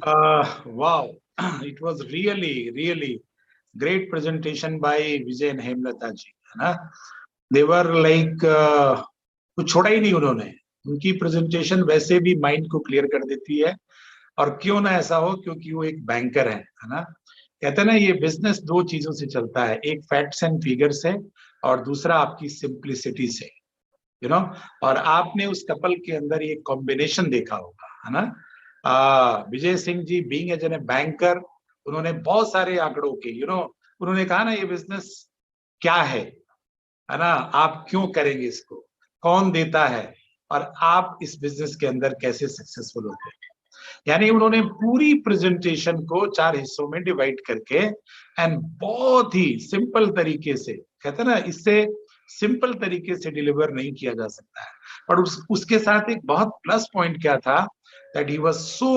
Wow, it was really great presentation by Vijay and Hemlata ji, है ना? They were like कुछ छोड़ा ही नहीं उन्होंने. उनकी प्रेजेंटेशन वैसे भी माइंड को क्लियर कर देती है. और क्यों ना ऐसा हो, क्योंकि वो एक बैंकर है ना? कहते हैं ना, ये बिजनेस दो चीजों से चलता है, एक फैक्ट्स एंड फिगर्स है और दूसरा आपकी सिंप्लिसिटी से, और आपने उस कपल के अंदर ये कॉम्बिनेशन देखा होगा, है ना? Vijay Singh ji being as a banker, उन्होंने बहुत सारे आंकड़ों के, उन्होंने कहा ना, ये बिजनेस क्या है ना? आप क्यों करेंगे इसको, कौन देता है, और आप इस बिजनेस के अंदर कैसे सक्सेसफुल होते हैं. यानी उन्होंने पूरी प्रेजेंटेशन को 4 हिस्सों में डिवाइड करके एंड बहुत ही सिंपल तरीके से, कहते हैं ना, इससे सिंपल तरीके से डिलीवर नहीं किया जा सकता है. पर उसके साथ एक बहुत प्लस पॉइंट क्या था, that he was so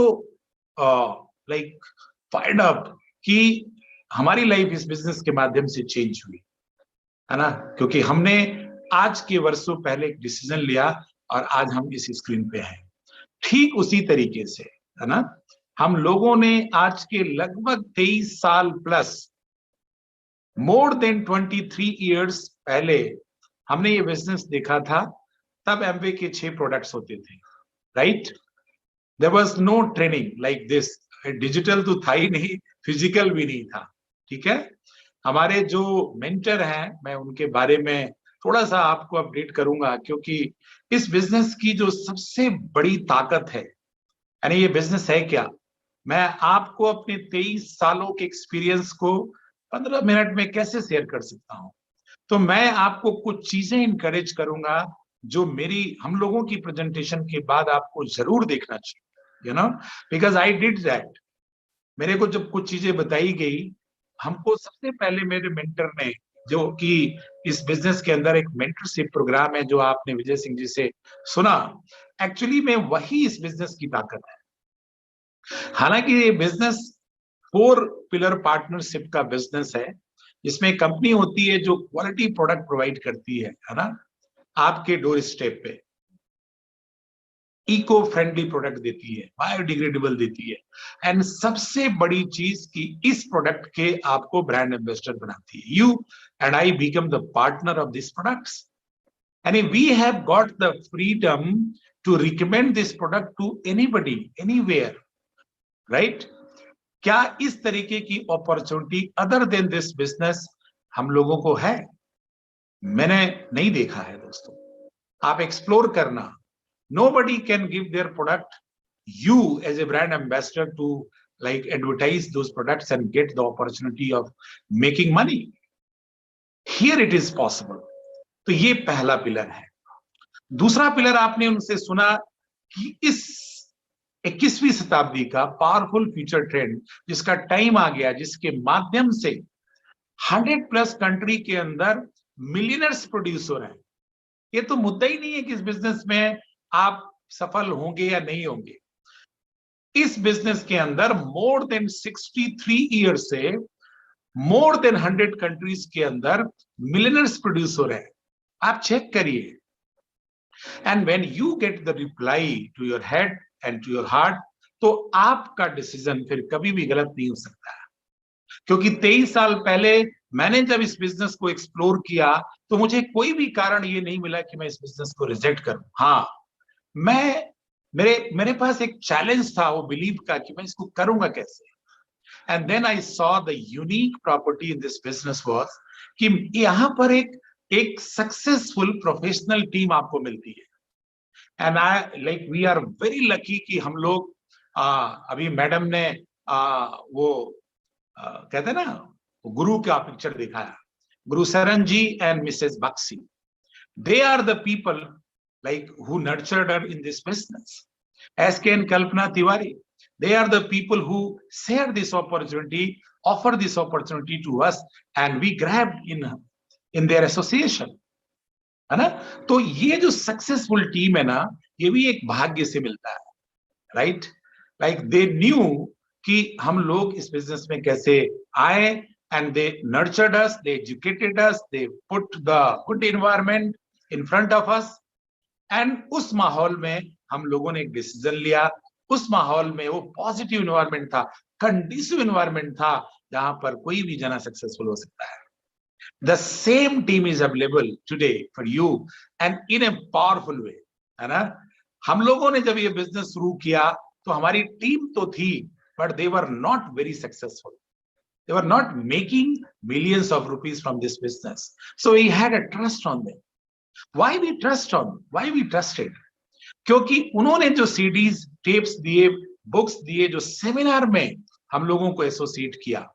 like fired up कि हमारी लाइफ इस बिजनेस के माध्यम से चेंज हुई, है ना? क्योंकि हमने आज के वर्षों पहले एक डिसीजन लिया और आज हम इस स्क्रीन पे हैं. ठीक उसी तरीके से, है ना, हम लोगों ने आज के लगभग 23 साल प्लस, मोर देन 23 इयर्स पहले हमने ये बिजनेस देखा था. तब एमवे के 6 प्रोडक्ट्स होते थे, right? There was no training like this. Digital तो था ही नहीं, फिजिकल भी नहीं था. ठीक है. हमारे जो मेंटर हैं, मैं उनके बारे में थोड़ा सा आपको अपडेट करूंगा, क्योंकि इस बिजनेस की जो सबसे बड़ी ताकत है, यानी ये बिजनेस है क्या, मैं आपको अपने 23 सालों के एक्सपीरियंस को 15 मिनट में कैसे शेयर कर सकता हूं. तो मैं आपको कुछ चीजें इनकरेज करूंगा जो हम लोगों की प्रेजेंटेशन के बाद आपको जरूर देखना चाहिए, बिकॉज आई डिड दैट. मेरे को जब कुछ चीजें बताई गई, हमको सबसे पहले मेरे मेंटर ने, जो कि इस बिजनेस के अंदर एक मेंटरशिप प्रोग्राम है जो आपने विजय सिंह जी से सुना, एक्चुअली में वही इस बिजनेस की ताकत है. हालांकि ये बिजनेस 4 पिलर पार्टनरशिप का बिजनेस है, जिसमें कंपनी होती है जो क्वालिटी प्रोडक्ट प्रोवाइड करती है ना, आपके डोर स्टेप पे, इको फ्रेंडली प्रोडक्ट देती है, बायोडिग्रेडेबल देती है, एंड सबसे बड़ी चीज कि इस प्रोडक्ट के आपको ब्रांड एम्बेसडर बनाती है. You and I become the partner of this products, and we have got the freedom to recommend this product to anybody anywhere, right? क्या इस तरीके की opportunity other than this business हम लोगों को है? मैंने नहीं देखा है दोस्तों. आप एक्सप्लोर करना. Nobody can give their product, you as a brand ambassador, to like advertise those products and get the opportunity of making money. Here it is possible. तो ये पहला पिलर है. दूसरा पिलर आपने उनसे सुना कि इस 21वीं शताब्दी का पावरफुल फ्यूचर ट्रेंड, जिसका टाइम आ गया, जिसके माध्यम से 100+ कंट्री के अंदर मिलियनर्स प्रोड्यूस हो रहे हैं. ये तो मुद्दा ही नहीं है कि इस बिजनेस में आप सफल होंगे या नहीं होंगे. इस बिजनेस के अंदर मोर देन 63 ईयर से मोर देन 100 कंट्रीज के अंदर मिलियनर्स प्रोड्यूस हो रहे हैं. आप चेक करिए. And when you get the reply to your head and to your heart, तो आपका डिसीजन फिर कभी भी गलत नहीं हो सकता है. क्योंकि 23 साल पहले मैंने जब इस बिजनेस को एक्सप्लोर किया, तो मुझे कोई भी कारण ये नहीं मिला कि मैं इस बिजनेस को रिजेक्ट करूं. हाँ, मेरे पास एक चैलेंज था, वो बिलीव का, कि मैं इसको करूंगा कैसे. And then I saw the unique property in this business was कि यहां पर एक सक्सेसफुल प्रोफेशनल टीम आपको मिलती है. And I like we are very lucky कि हम लोग, अभी मैडम ने वो कहते हैं ना, गुरु का पिक्चर दिखाया, Guru Saran ji and Mrs Baxi. They are the people like who nurtured her in this business. SK and Kalpana Tiwari, they are the people who share this opportunity, offer this opportunity to us, and we grabbed in their association, है ना? तो ये जो successful team है ना, ये भी एक भाग्य से मिलता है, राइट? लाइक दे न्यू कि हम लोग इस बिजनेस में कैसे आए, and they nurtured us, they educated us, they put the good environment in front of us, and उस माहौल में हम लोगों ने एक डिसीजन लिया, उस माहौल में वो पॉजिटिव इन्वायरमेंट था, कंडीसिव इन्वायरमेंट था, जहां पर कोई भी जना सक्सेसफुल हो सकता है. The same team is available today for you and in a powerful way, है ना. हम लोगों ने जब ये बिजनेस शुरू किया तो हमारी टीम तो थी, but they were not very successful. They were not making millions of rupees from this business. So we had a trust on them. Why we trust on? Why we trusted? क्योंकि उन्होंने जो CDs, tapes दिए, books दिए, जो seminar में हम लोगों को एसोसिएट किया.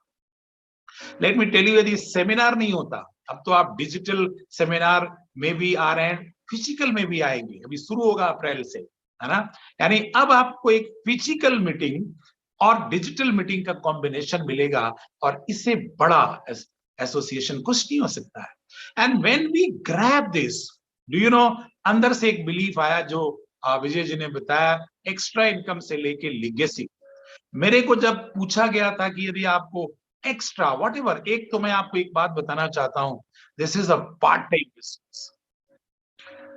लेट मी टेल यू, यदि सेमिनार नहीं होता, अब तो आप डिजिटल सेमिनार में भी आ रहे हैं, फिजिकल में भी आएंगे, अभी शुरू होगा अप्रैल से, है ना. यानी अब आपको एक फिजिकल मीटिंग और डिजिटल मीटिंग का कॉम्बिनेशन मिलेगा, और इससे बड़ा एसोसिएशन कुछ नहीं हो सकता है. And when we grab this, do you know, अंदर से एक बिलीफ आया जो विजय जी ने बताया, एक्स्ट्रा इनकम से लेके लीगेसी. मेरे को जब पूछा गया था कि यदि आपको एक्स्ट्रा व्हाटएवर, एक तो मैं आपको एक बात बताना चाहता हूं, this is a part time business.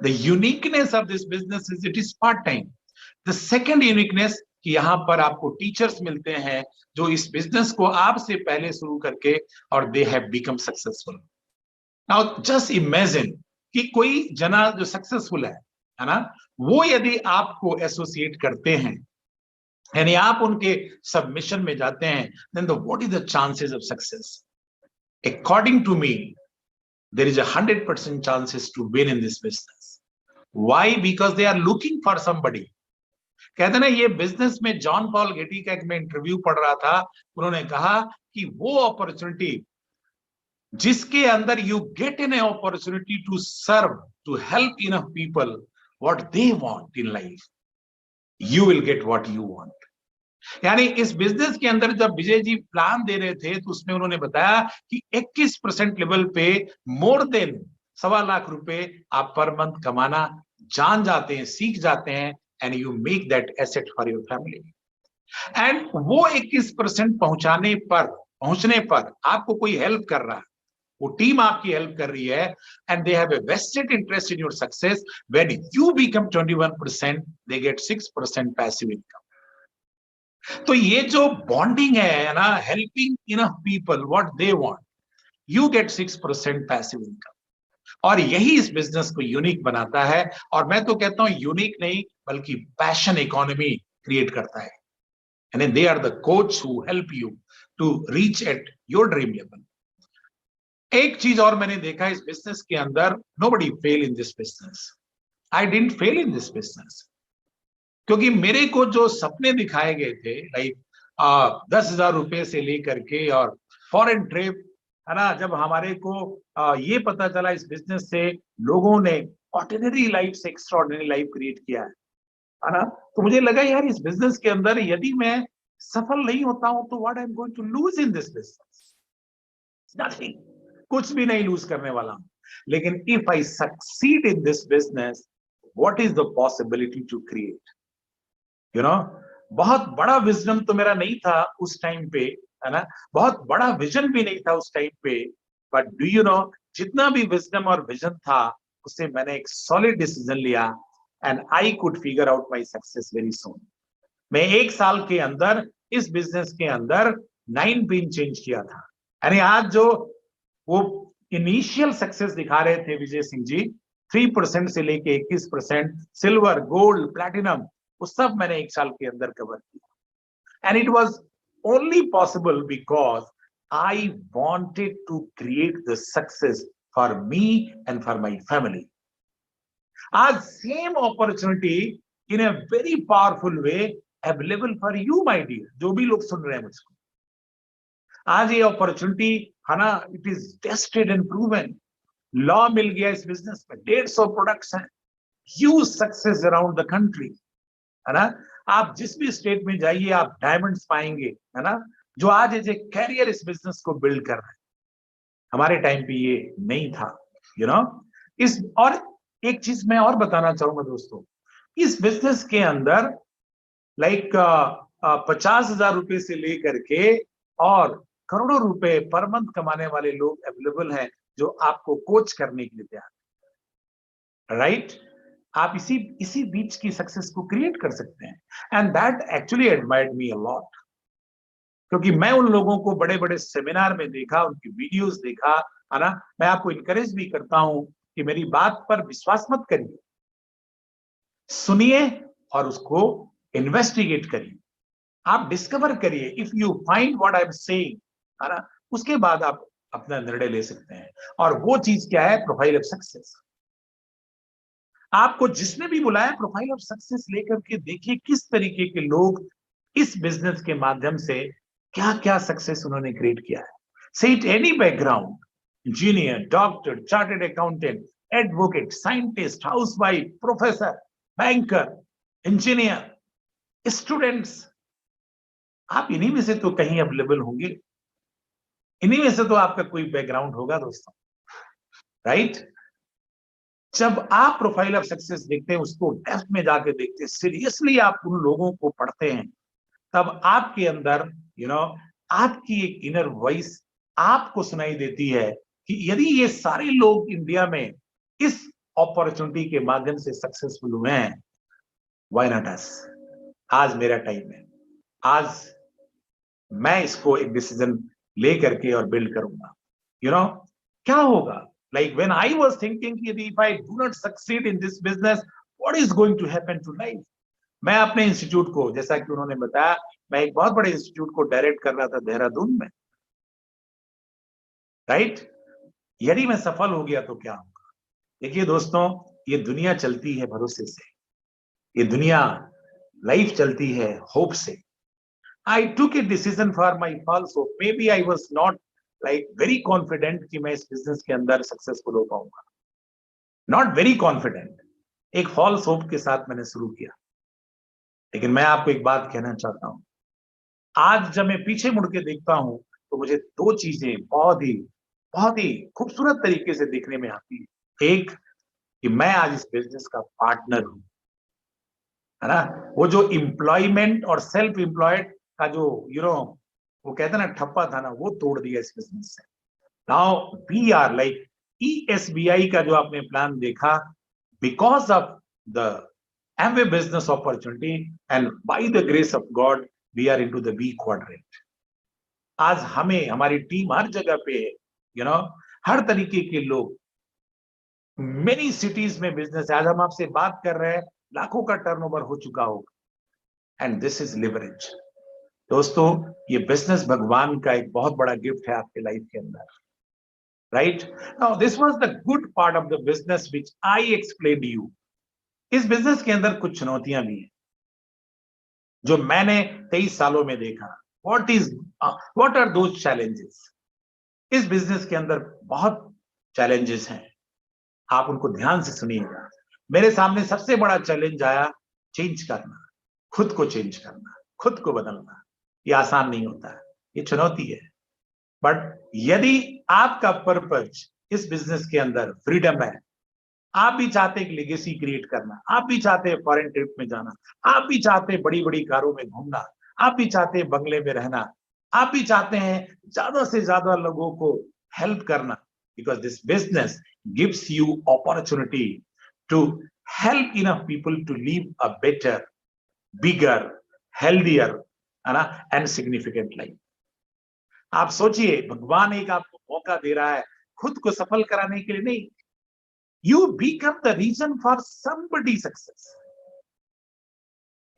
The uniqueness of this business is it is part time. The second uniqueness कि यहां पर आपको टीचर्स मिलते हैं जो इस बिजनेस को आपसे पहले शुरू करके और they have become successful. Now just imagine कि कोई जना जो सक्सेसफुल है ना, वो यदि आपको एसोसिएट करते हैं, यानी आप उनके सबमिशन में जाते हैं, then what is the chances of success? According to me, there is 100% chances to win in this business. Why? Because they are looking for somebody. कहते ना, ये बिजनेस में जॉन पॉल गेटी का एक मैं इंटरव्यू पढ़ रहा था, उन्होंने कहा कि वो अपॉर्चुनिटी जिसके अंदर you get an opportunity to serve, to help enough people what they want in life, you will get what you want. यानी इस बिजनेस के अंदर जब विजय जी प्लान दे रहे थे, तो उसमें उन्होंने बताया कि 21% लेवल पे मोर देन 1.25 लाख रुपए आप पर मंथ कमाना जान जाते हैं, सीख जाते हैं, and you make that asset for your family. And वो 21% पहुंचने पर आपको कोई हेल्प कर रहा है, वो टीम आपकी हेल्प कर रही है, and they have a vested interest in your success. When you become 21%, they get 6% passive income. तो ये जो बॉन्डिंग है ना, helping enough people what they want, you get 6% passive income. और यही इस बिजनेस को यूनिक बनाता है. और मैं तो कहता हूं यूनिक नहीं, बल्कि पैशन इकोनॉमी क्रिएट करता है. यानी they are the coach who help you to reach at your dream level. एक चीज और मैंने देखा इस बिजनेस के अंदर, nobody fail in this business. I didn't fail in this business, क्योंकि मेरे को जो सपने दिखाए गए थे, लाइक 10,000 रुपए से लेकर के और फॉरेन ट्रिप, है ना. जब हमारे को ये पता चला इस बिजनेस से लोगों ने ऑर्डिनरी लाइफ से एक्स्ट्राऑर्डिनरी लाइफ क्रिएट किया है ना, तो मुझे लगा यार इस बिजनेस के अंदर यदि मैं सफल नहीं होता हूं तो what I am going to lose in this business? Nothing, कुछ भी नहीं लूज करने वाला हूं. लेकिन if I succeed in this business, what is the possibility to create, you know. बहुत बड़ा विजन तो मेरा नहीं था उस टाइम पे, है ना, बहुत बड़ा विजन भी नहीं था उस टाइम पे, बट डू यू नो, जितना भी विजडम और विजन था, उससे मैंने एक सॉलिड डिसीजन लिया, and I could figure out my success very soon. मैं 1 साल के अंदर इस बिजनेस के अंदर 9 पिन चेंज किया था. यानी आज जो वो इनिशियल सक्सेस दिखा रहे थे विजय सिंह जी, 3% से लेके 21%, सिल्वर, गोल्ड, प्लैटिनम, वो सब मैंने 1 साल के अंदर कवर किया. And it was only possible because I wanted to create the success for me and for my family. आज same opportunity in a very powerful way available for you my dear, जो भी लोग सुन रहे हैं मुझको. आज ये अपॉर्चुनिटी है ना, it is tested and proven. लॉ मिल गया इस बिजनेस में, 150 प्रोडक्ट्स हैं, huge success around the country, है ना. आप जिस भी स्टेट में जाइए आप डायमंड्स पाएंगे, है ना, जो आज एज ए कैरियर इस बिजनेस को बिल्ड कर रहे हैं. हमारे टाइम पे ये नहीं था, यू नो. इस और एक चीज मैं और बताना चाहूंगा दोस्तों, इस बिजनेस के अंदर लाइक 50,000 रुपए से लेकर के और करोड़ों रुपए पर मंथ कमाने वाले लोग अवेलेबल हैं, जो आपको कोच करने के लिए तैयार है, राइट. आप इसी इसी बीच की सक्सेस को क्रिएट कर सकते हैं. And that actually admired me a lot, क्योंकि मैं उन लोगों को बड़े बड़े सेमिनार में देखा, उनकी वीडियोस देखा, है ना. मैं आपको इनकरेज भी करता हूं कि मेरी बात पर विश्वास मत करिए, सुनिए और उसको इन्वेस्टिगेट करिए, आप डिस्कवर करिए. If you find what I am saying, है ना, उसके बाद आप अपना निर्णय ले सकते हैं. और वो चीज क्या है? Profile of success. आपको जिसने भी बुलाया, प्रोफाइल ऑफ सक्सेस लेकर के देखिए किस तरीके के लोग इस बिजनेस के माध्यम से क्या क्या सक्सेस उन्होंने क्रिएट किया है. से it any background, engineer, doctor, chartered accountant, advocate, scientist, housewife, professor, banker, engineer, students. आप इन्हीं में से तो कहीं अवेलेबल होंगे, इन्हीं में से तो आपका कोई बैकग्राउंड होगा दोस्तों, राइट. जब आप प्रोफाइल ऑफ सक्सेस देखते हैं, उसको डेप्थ में जाके देखते हैं, सीरियसली आप उन लोगों को पढ़ते हैं, तब आपके अंदर आपकी एक इनर वॉइस आपको सुनाई देती है कि यदि ये सारे लोग इंडिया में इस अपॉर्चुनिटी के माध्यम से सक्सेसफुल हुए हैं, व्हाई नॉट अस. आज मेरा टाइम है, आज मैं इसको एक डिसीजन ले करके और बिल्ड करूंगा. क्या होगा? Like when I was thinking कि if I do not succeed in this business, what is going to happen to life. मैं अपने इंस्टीट्यूट को, जैसा कि उन्होंने बताया, मैं एक बहुत बड़े इंस्टीट्यूट को डायरेक्ट कर रहा था देहरादून में, राइट. यदि मैं सफल हो गया तो क्या होगा? देखिए दोस्तों, ये दुनिया चलती है भरोसे से, ये दुनिया, लाइफ चलती है होप से. I took a decision for my false hope. Maybe I was not like very confident कि मैं इस बिजनेस के अंदर सक्सेसफुल हो पाऊंगा. Not very confident. एक false hope के साथ मैंने शुरू किया. लेकिन मैं आपको एक बात कहना चाहता हूं, आज जब मैं पीछे मुड़ के देखता हूं तो मुझे दो चीजें बहुत ही खूबसूरत तरीके से देखने में आती है. एक, कि मैं आज इस बिजनेस का पार्टनर हूं, है ना. वो जो एम्प्लॉयमेंट और सेल्फ एम्प्लॉयड का जो वो कहते हैं ना ठप्पा था ना, वो तोड़ दिया इस बिजनेस से. Now we are like ESBI का जो आपने प्लान देखा, because of the Amway business opportunity and by the grace of God, we are into the B quadrant. आज हमें, हमारी टीम हर जगह पे, हर तरीके के लोग, मेनी सिटीज में बिजनेस. आज हम आपसे बात कर रहे हैं, लाखों का टर्नओवर हो चुका होगा. And this is leverage. दोस्तों, ये बिजनेस भगवान का एक बहुत बड़ा गिफ्ट है आपके लाइफ के अंदर, right. Now this was the good part of the business which I explained you. इस बिजनेस के अंदर कुछ चुनौतियां भी हैं जो मैंने 23 सालों में देखा. What are those challenges? इस बिजनेस के अंदर बहुत चैलेंजेस हैं, आप उनको ध्यान से सुनिएगा. मेरे सामने सबसे बड़ा चैलेंज आया, चेंज करना, खुद को चेंज करना, खुद को बदलना. ये आसान नहीं होता है, ये चुनौती है. बट यदि आपका पर्पज इस बिजनेस के अंदर फ्रीडम है, आप भी चाहते हैं एक लेगेसी क्रिएट करना, आप भी चाहते हैं फॉरेन ट्रिप में जाना, आप भी चाहते हैं बड़ी बड़ी कारों में घूमना, आप भी चाहते हैं बंगले में रहना, आप भी चाहते हैं ज्यादा से ज्यादा लोगों को हेल्प करना, because this business gives you opportunity to help enough people to live a better, bigger, healthier, है ना, एंड सिग्निफिकेंट लाइफ. आप सोचिए, भगवान एक आपको मौका दे रहा है खुद को सफल कराने के लिए नहीं. You become the reason for somebody success.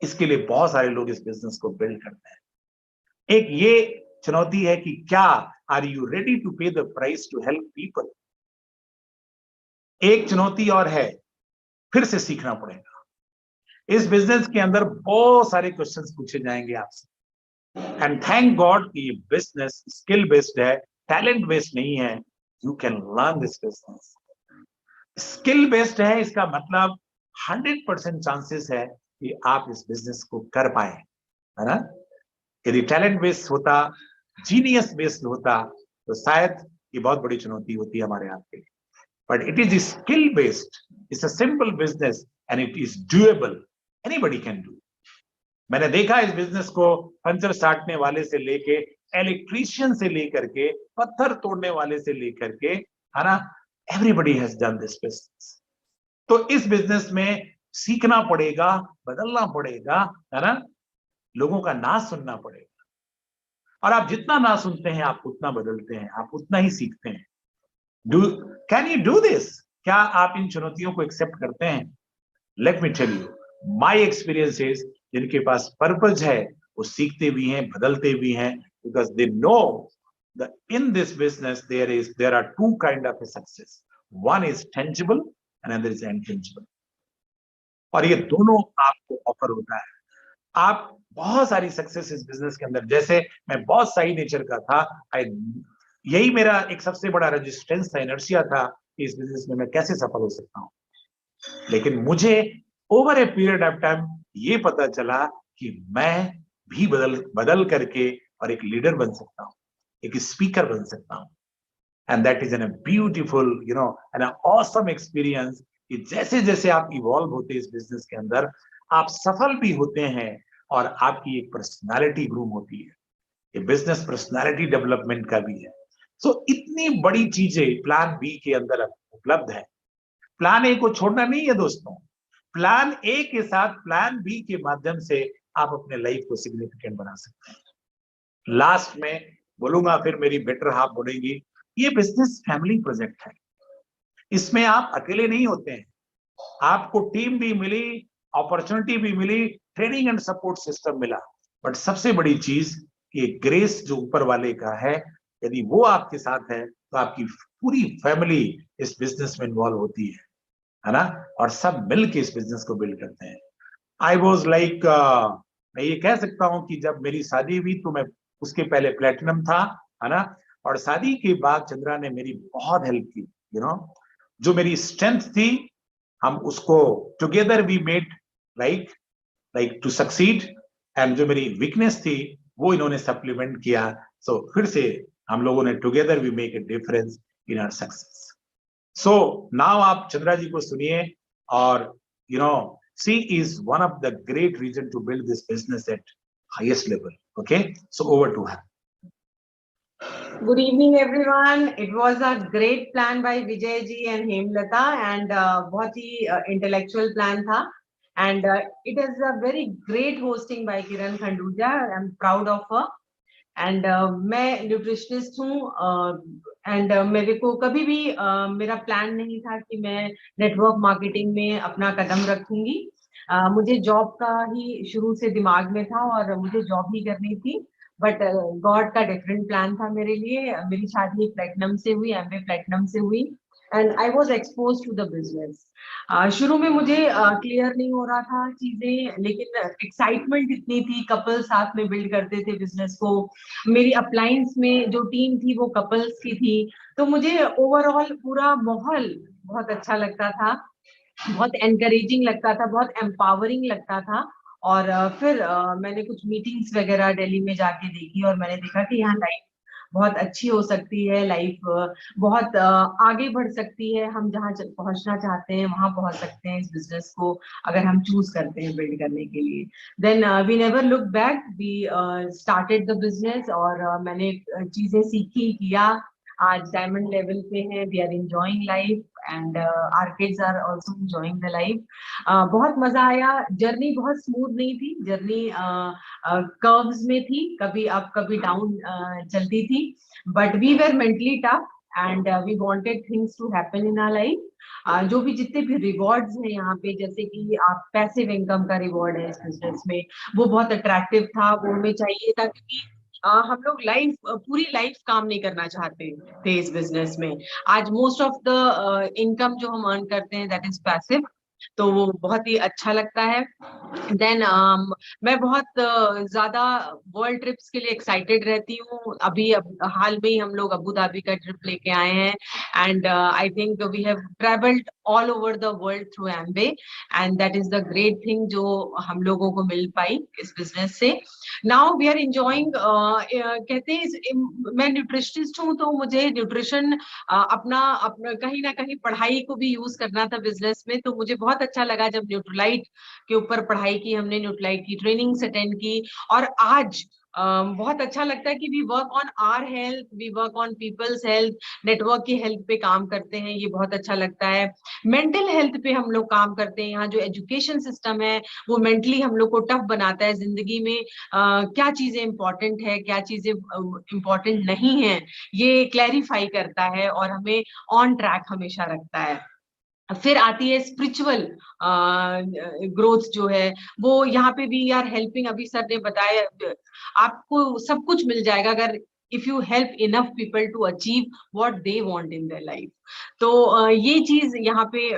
इसके लिए बहुत सारे लोग इस बिजनेस को बिल्ड करते हैं. एक ये चुनौती है कि क्या are you ready to pay the price to help people. एक चुनौती और है, फिर से सीखना पड़ेगा. इस बिजनेस के अंदर बहुत सारे क्वेश्चंस पूछे जाएंगे आपसे. एंड थैंक गॉड कि ये बिजनेस स्किल बेस्ड है, टैलेंट बेस्ड नहीं है. You can learn this business. Skill based है, इसका मतलब 100% चांसेस है कि आप इस बिजनेस को कर पाए, है ना. यदि टैलेंट बेस्ड होता, जीनियस बेस्ड होता, तो शायद ये बहुत बड़ी चुनौती होती है हमारे आपके लिए. But it is skill based, it's a simple business and it is doable. Anybody can do. मैंने देखा इस बिजनेस को पंचर साटने वाले से लेके, इलेक्ट्रीशियन से लेकर के, पत्थर तोड़ने वाले से लेकर के, है ना, everybody has done this business. तो इस बिजनेस में सीखना पड़ेगा, बदलना पड़ेगा, है ना, लोगों का ना सुनना पड़ेगा। और आप जितना ना सुनते हैं आप उतना बदलते हैं, आप उतना ही सीखते हैं। Can you do this? क्या आप इन चुनौतियों को एक्सेप्ट करते हैं? Let me tell you, my experience is, जिनके पास पर्पस है वो सीखते भी हैं, बदलते भी हैं, because they know that in this business there are two kind of a success. One is tangible and another is intangible. और ये दोनों आपको ऑफर होता है। आप बहुत सारी सक्सेस इस बिजनेस के अंदर, जैसे मैं बहुत सही नेचर का था, यही मेरा एक सबसे बड़ा रेजिस्टेंस था, इनर्शिया था कि इस बिजनेस में मैं कैसे सफल हो सकता हूं। लेकिन मुझे over a period of time ये पता चला कि मैं भी बदल करके और एक लीडर बन सकता हूं, एक स्पीकर बन सकता हूं। And that is an beautiful an awesome experience कि जैसे जैसे आप इवॉल्व होते हैं इस बिजनेस के अंदर, आप सफल भी होते हैं और आपकी एक पर्सनालिटी ग्रूम होती है। ये बिजनेस पर्सनालिटी डेवलपमेंट का भी है। सो इतनी बड़ी चीजें प्लान बी के अंदर उपलब्ध है। प्लान ए को छोड़ना नहीं है दोस्तों। प्लान ए के साथ प्लान बी के माध्यम से आप अपने लाइफ को सिग्निफिकेंट बना सकते हैं। लास्ट में बोलूंगा, फिर मेरी बेटर हाफ बोलेंगी, ये बिजनेस फैमिली प्रोजेक्ट है। इसमें आप अकेले नहीं होते हैं, आपको टीम भी मिली, अपॉर्चुनिटी भी मिली, ट्रेनिंग एंड सपोर्ट सिस्टम मिला। बट सबसे बड़ी चीज, ये ग्रेस जो ऊपर वाले का है, यदि वो आपके साथ है तो आपकी पूरी फैमिली इस बिजनेस में इन्वॉल्व होती है ना, और सब मिलके इस बिजनेस को बिल्ड करते हैं। आई वॉज लाइक, मैं ये कह सकता हूं कि जब मेरी शादी हुई तो मैं उसके पहले प्लेटिनम था, है ना, और शादी के बाद चंद्रा ने मेरी बहुत हेल्प की। जो मेरी स्ट्रेंथ थी, हम उसको together we made like to succeed, and जो मेरी वीकनेस थी वो इन्होंने सप्लीमेंट किया। सो फिर से हम लोगों ने together we make a difference in our success. So now आप चंद्रा जी को सुनिए, और she is one of the great reason to build this business at highest level. Okay, so over to her. Good evening, everyone. It was a great plan by Vijay ji and Hemlata, and बहुत ही intellectual plan था, and it is a very great hosting by Kiran Khanduja. I'm proud of her. And मैं nutritionist हूँ, and मेरे को कभी भी मेरा plan नहीं था कि मैं नेटवर्क मार्केटिंग में अपना कदम रखूंगी। मुझे जॉब का ही शुरू से दिमाग में था और मुझे जॉब ही करनी थी, बट गॉड का डिफरेंट प्लान था मेरे लिए। मेरी शादी प्लेटिनम से हुई, एमबीए प्लेटिनम से हुई, and I was exposed to the business. शुरू में मुझे क्लियर नहीं हो रहा था चीजें, लेकिन एक्साइटमेंट इतनी थी, कपल साथ में बिल्ड करते थे बिजनेस को। मेरी अपलायंस में जो टीम थी वो कपल्स की थी, तो मुझे ओवरऑल पूरा माहौल बहुत अच्छा लगता था, बहुत एनकरेजिंग लगता था, बहुत एम्पावरिंग लगता था। और फिर मैंने कुछ मीटिंग्स वगैरह दिल्ली में जाके देखी और मैंने देखा कि यहाँ लाइफ बहुत अच्छी हो सकती है, लाइफ बहुत आगे बढ़ सकती है। हम जहाँ पहुंचना चाहते हैं वहां पहुंच सकते हैं इस बिजनेस को, अगर हम चूज करते हैं बिल्ड करने के लिए। Then we never look back, we started the business, और मैंने चीजें सीखी, किया। आज डायमंड लेवल पे है, we are enjoying life, and our kids are also enjoying the life. बहुत मजा आया। जर्नी बहुत स्मूथ नहीं थी, जर्नी कर्व्स में थी, कभी अप कभी डाउन चलती थी, but we were mentally tough and we wanted things to happen in our life. जो भी जितने भी रिवॉर्ड्स हैं यहाँ पे, जैसे कि आप पैसिव इनकम का रिवॉर्ड है इस बिजनेस में, वो बहुत अट्रैक्टिव था, वो हमें चाहिए था, क्योंकि हम लोग पूरी लाइफ काम नहीं करना चाहते थे इस बिजनेस में। आज मोस्ट ऑफ द इनकम जो हम अर्न करते हैं दैट इज पैसिव, तो वो बहुत ही अच्छा लगता है। देन मैं बहुत ज्यादा वर्ल्ड ट्रिप्स के लिए एक्साइटेड रहती हूँ। अभी हाल में ही हम लोग अबू धाबी का ट्रिप लेके आए हैं, and I think we have travelled all over the world through Amway, and that is the great thing जो हम लोगों को मिल पाई इस बिजनेस से। नाउ वी आर एंजॉयिंग, कहते हैं मैं न्यूट्रिशनिस्ट हूँ, तो मुझे न्यूट्रिशन अपना कहीं ना कहीं पढ़ाई को भी यूज करना था बिजनेस में। तो मुझे बहुत अच्छा लगा जब न्यूट्रोलाइट के ऊपर पढ़ाई की हमने, न्यूट्रोलाइट की ट्रेनिंग्स अटेंड की, और आज बहुत अच्छा लगता है कि we work on our health, we work on people's health, network की हेल्थ पे काम करते हैं, ये बहुत अच्छा लगता है। मेंटल हेल्थ पे हम लोग काम करते हैं। यहाँ जो एजुकेशन सिस्टम है वो मेंटली हम लोग को टफ बनाता है जिंदगी में। क्या चीजें इंपॉर्टेंट है, क्या चीजें इंपॉर्टेंट नहीं है, ये क्लैरिफाई करता है और हमें ऑन ट्रैक हमेशा रखता है। फिर आती है स्पिरिचुअल ग्रोथ जो है, वो यहाँ पे भी यार हेल्पिंग, अभी सर ने बताया, आपको सब कुछ मिल जाएगा अगर if you help enough people to achieve what they want in their life. तो ये चीज यहाँ पे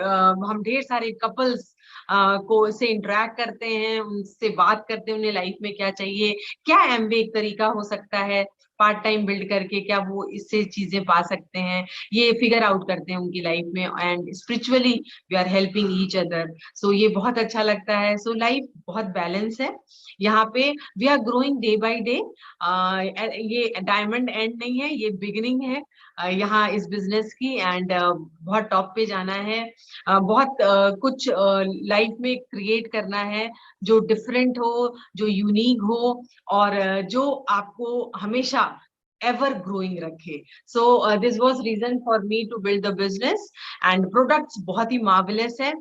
हम ढेर सारे कपल्स को से इंटरेक्ट करते हैं, उनसे बात करते हैं, उन्हें लाइफ में क्या चाहिए, क्या एमवे एक तरीका हो सकता है पार्ट टाइम बिल्ड करके, क्या वो इससे चीजें पा सकते हैं, ये फिगर आउट करते हैं उनकी लाइफ में। And spiritually we are helping each other, so ये बहुत अच्छा लगता है। सो लाइफ बहुत बैलेंस है यहाँ पे। We are growing day by day. ये डायमंड एंड नहीं है, ये बिगिनिंग है यहाँ इस बिजनेस की। एंड बहुत टॉप पे जाना है, बहुत कुछ लाइफ में क्रिएट करना है जो डिफरेंट हो, जो यूनिक हो, और जो आपको हमेशा ever growing रखे। So this was reason for me to build the business, and products बहुत ही marvelous है।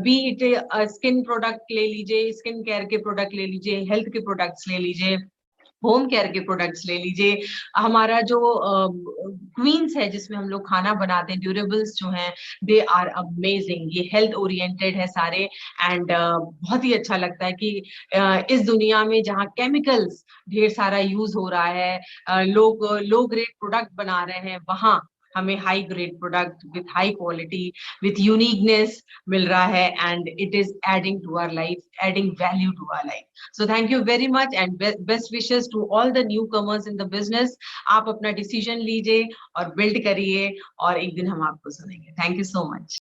be it स्किन प्रोडक्ट ले लीजिए, स्किन केयर के प्रोडक्ट ले लीजिए, हेल्थ के प्रोडक्ट्स ले लीजिए, होम केयर के प्रोडक्ट्स ले लीजिए। हमारा जो क्वींस है जिसमें हम लोग खाना बनाते हैं, ड्यूरेबल्स जो हैं, दे आर अमेजिंग। ये हेल्थ ओरिएंटेड है सारे। एंड बहुत ही अच्छा लगता है कि इस दुनिया में जहाँ केमिकल्स ढेर सारा यूज हो रहा है, लोग लो ग्रेड प्रोडक्ट बना रहे हैं, वहां हमें high grade product with high quality with uniqueness मिल रहा है। And it is adding to our life, adding value to our life. So thank you very much and best wishes to all the newcomers in the business. आप अपना decision लीजिए और build करिए, और एक दिन हम आपको सुनेंगे। Thank you so much.